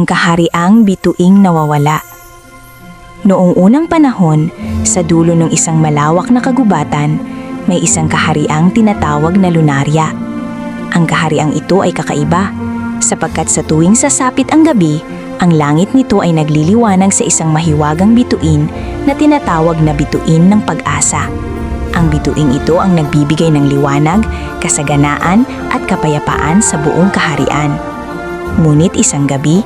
kahariang bituing nawawala. Noong unang panahon, sa dulo ng isang malawak na kagubatan, may isang kahariang tinatawag na Lunaria. Ang kahariang ito ay kakaiba, sapagkat sa tuwing sasapit ang gabi, ang langit nito ay nagliliwanag sa isang mahiwagang bituin na tinatawag na bituin ng pag-asa. Ang bituing ito ang nagbibigay ng liwanag, kasaganaan at kapayapaan sa buong kaharian. Ngunit isang gabi,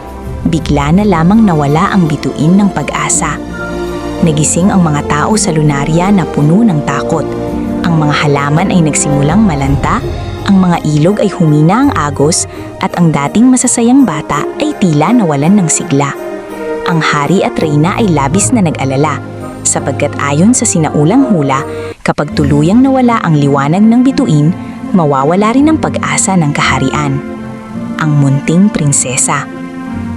bigla na lamang nawala ang bituin ng pag-asa. Nagising ang mga tao sa Lunaria na puno ng takot. Ang mga halaman ay nagsimulang malanta, ang mga ilog ay humina ang agos, at ang dating masasayang bata ay tila nawalan ng sigla. Ang hari at reyna ay labis na nag-alala, sapagkat ayon sa sinaulang hula, kapag tuluyang nawala ang liwanag ng bituin, mawawala rin ang pag-asa ng kaharian. Ang munting prinsesa.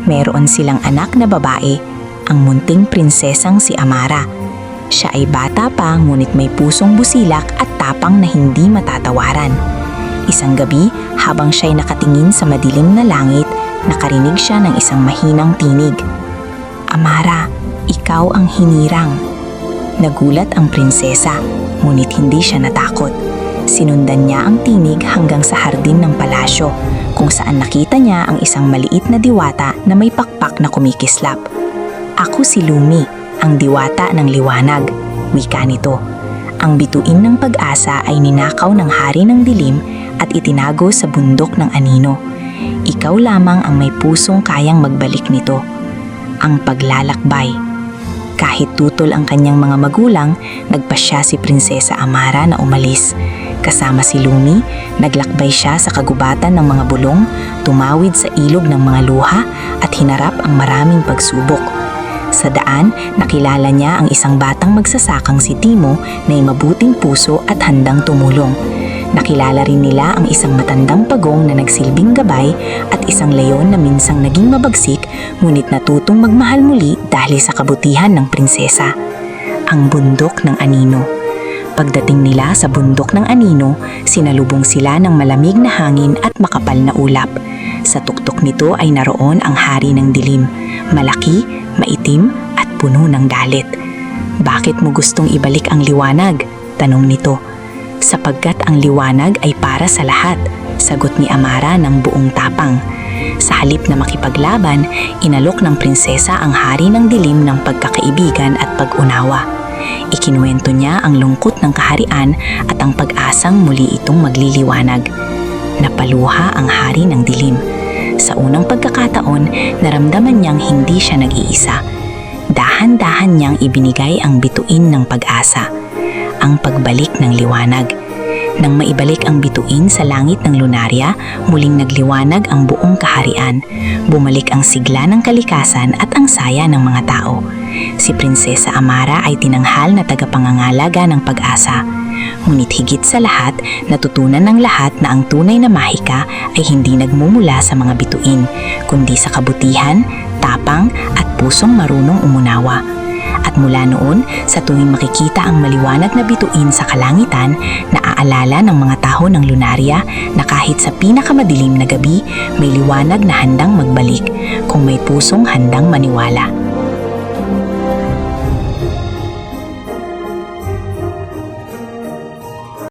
Meron silang anak na babae, ang munting prinsesang si Amara. Siya ay bata pa ngunit may pusong busilak at tapang na hindi matatawaran. Isang gabi, habang siya'y nakatingin sa madilim na langit, nakarinig siya ng isang mahinang tinig. "Amara, ikaw ang hinirang." Nagulat ang prinsesa, ngunit hindi siya natakot. Sinundan niya ang tinig hanggang sa hardin ng palasyo, kung saan nakita niya ang isang maliit na diwata na may pakpak na kumikislap. "Ako si Lumi, ang diwata ng liwanag," wika nito. Ang bituin ng pag-asa ay ninakaw ng hari ng dilim at itinago sa bundok ng anino. Ikaw lamang ang may pusong kayang magbalik nito. Ang paglalakbay. Kahit tutol ang kanyang mga magulang, nagpasya si Prinsesa Amara na umalis. Kasama si Lumi, naglakbay siya sa kagubatan ng mga bulong, tumawid sa ilog ng mga luha at hinarap ang maraming pagsubok. Sa daan, nakilala niya ang isang batang magsasakang si Timo na may mabuting puso at handang tumulong. Nakilala rin nila ang isang matandang pagong na nagsilbing gabay at isang leon na minsang naging mabagsik ngunit natutong magmahal muli dahil sa kabutihan ng prinsesa. Ang bundok ng anino. Pagdating nila sa bundok ng anino, sinalubong sila ng malamig na hangin at makapal na ulap. Sa tuktok nito ay naroon ang hari ng dilim, malaki, maitim at puno ng galit. "Bakit mo gustong ibalik ang liwanag?" tanong nito. "Sapagkat ang liwanag ay para sa lahat," sagot ni Amara ng buong tapang. Sa halip na makipaglaban, inalok ng prinsesa ang hari ng dilim ng pagkakaibigan at pag-unawa. Ikinuwento niya ang lungkot ng kaharian at ang pag-asang muli itong magliliwanag. Napaluha ang hari ng dilim. Sa unang pagkakataon, naramdaman niyang hindi siya nag-iisa. Dahan-dahan niyang ibinigay ang bituin ng pag-asa, ang pagbalik ng liwanag. Nang maibalik ang bituin sa langit ng Lunaria, muling nagliwanag ang buong kaharian. Bumalik ang sigla ng kalikasan at ang saya ng mga tao. Si Prinsesa Amara ay tinanghal na tagapangangalaga ng pag-asa. Ngunit higit sa lahat, natutunan ng lahat na ang tunay na mahika ay hindi nagmumula sa mga bituin, kundi sa kabutihan, tapang at pusong marunong umunawa. At mula noon, sa tuwing makikita ang maliwanag na bituin sa kalangitan, naaalala ng mga tao ng Lunaria na kahit sa pinakamadilim na gabi, may liwanag na handang magbalik kung may pusong handang maniwala.